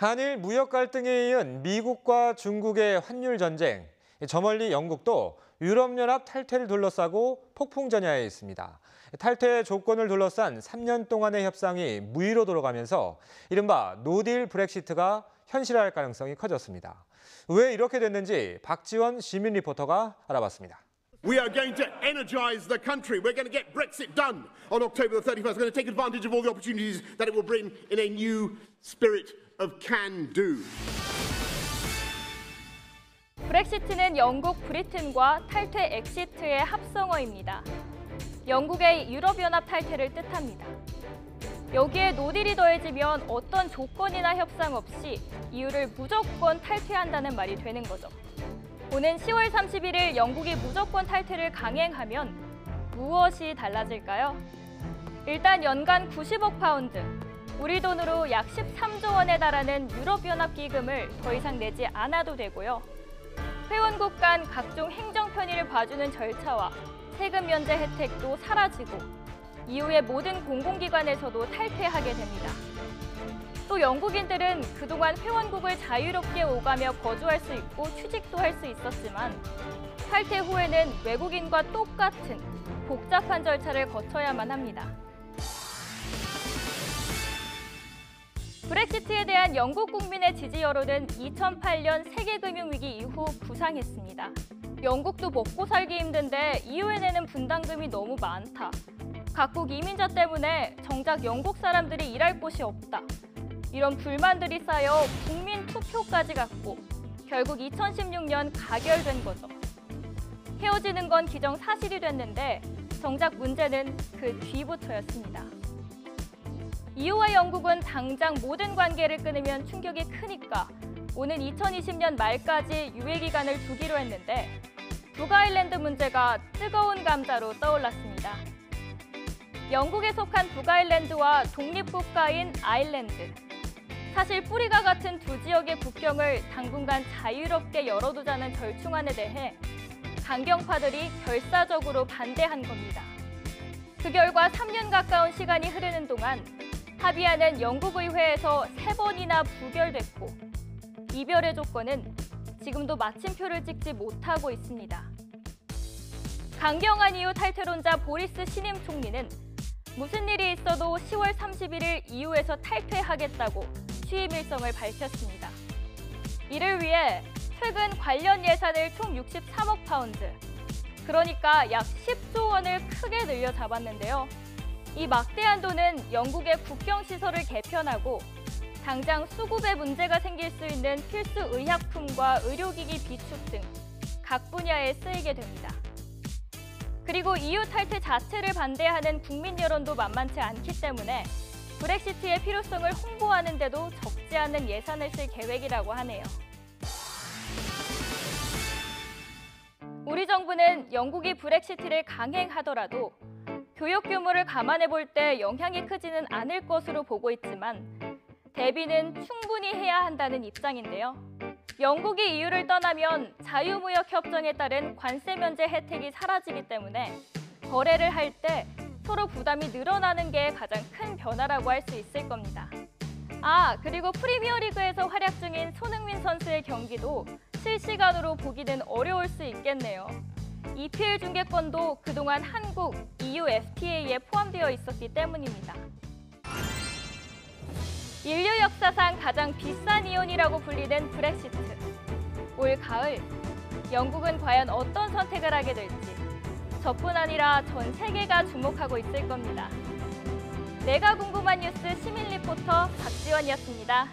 한일 무역 갈등에 이은 미국과 중국의 환율 전쟁, 저 멀리 영국도 유럽연합 탈퇴를 둘러싸고 폭풍전야에 있습니다. 탈퇴 조건을 둘러싼 3년 동안의 협상이 무의로 돌아가면서 이른바 노딜 브렉시트가 현실화할 가능성이 커졌습니다. 왜 이렇게 됐는지 박지원 시민 리포터가 알아봤습니다. We are going to energize the country. We're going to get Brexit done on October the 31st. We're going to take advantage of all the opportunities that it will bring in a new spirit of can-do. 브렉시트는 영국 브리튼과 탈퇴 엑시트의 합성어입니다. 영국의 유럽연합 탈퇴를 뜻합니다. 여기에 노딜이 더해지면 어떤 조건이나 협상 없이 EU를 무조건 탈퇴한다는 말이 되는 거죠. 오는 10월 31일 영국이 무조건 탈퇴를 강행하면 무엇이 달라질까요? 일단 연간 90억 파운드, 우리 돈으로 약 13조 원에 달하는 유럽연합 기금을 더 이상 내지 않아도 되고요. 회원국 간 각종 행정 편의를 봐주는 절차와 세금 면제 혜택도 사라지고 EU의 모든 공공기관에서도 탈퇴하게 됩니다. 또 영국인들은 그동안 회원국을 자유롭게 오가며 거주할 수 있고 취직도 할 수 있었지만 탈퇴 후에는 외국인과 똑같은 복잡한 절차를 거쳐야만 합니다. 브렉시트에 대한 영국 국민의 지지 여론은 2008년 세계금융위기 이후 부상했습니다. 영국도 먹고 살기 힘든데 EU에 내는 분담금이 너무 많다. 각국 이민자 때문에 정작 영국 사람들이 일할 곳이 없다. 이런 불만들이 쌓여 국민 투표까지 갔고 결국 2016년 가결된 거죠. 헤어지는 건 기정사실이 됐는데 정작 문제는 그 뒤부터였습니다. EU와 영국은 당장 모든 관계를 끊으면 충격이 크니까 오는 2020년 말까지 유예 기간을 두기로 했는데 북아일랜드 문제가 뜨거운 감자로 떠올랐습니다. 영국에 속한 북아일랜드와 독립국가인 아일랜드. 사실 뿌리가 같은 두 지역의 국경을 당분간 자유롭게 열어두자는 절충안에 대해 강경파들이 결사적으로 반대한 겁니다. 그 결과 3년 가까운 시간이 흐르는 동안 합의안은 영국 의회에서 3번이나 부결됐고 이별의 조건은 지금도 마침표를 찍지 못하고 있습니다. 강경한 이후 탈퇴론자 보리스 신임 총리는 무슨 일이 있어도 10월 31일 EU에서 탈퇴하겠다고 취임 일성을 밝혔습니다. 이를 위해 최근 관련 예산을 총 63억 파운드, 그러니까 약 10조 원을 크게 늘려 잡았는데요. 이 막대한 돈은 영국의 국경시설을 개편하고 당장 수급에 문제가 생길 수 있는 필수 의약품과 의료기기 비축 등 각 분야에 쓰이게 됩니다. 그리고 EU 탈퇴 자체를 반대하는 국민 여론도 만만치 않기 때문에 브렉시트의 필요성을 홍보하는 데도 적지 않은 예산을 쓸 계획이라고 하네요. 우리 정부는 영국이 브렉시트를 강행하더라도 교역 규모를 감안해 볼 때 영향이 크지는 않을 것으로 보고 있지만 대비는 충분히 해야 한다는 입장인데요. 영국이 EU를 떠나면 자유무역 협정에 따른 관세 면제 혜택이 사라지기 때문에 거래를 할 때 서로 부담이 늘어나는 게 가장 큰 변화라고 할 수 있을 겁니다. 그리고 프리미어리그에서 활약 중인 손흥민 선수의 경기도 실시간으로 보기는 어려울 수 있겠네요. EPL 중계권도 그동안 한국, EU FTA에 포함되어 있었기 때문입니다. 인류 역사상 가장 비싼 이혼이라고 불리는 브렉시트. 올 가을, 영국은 과연 어떤 선택을 하게 될지 저뿐 아니라 전 세계가 주목하고 있을 겁니다. 내가 궁금한 뉴스 시민 리포터 박지원이었습니다.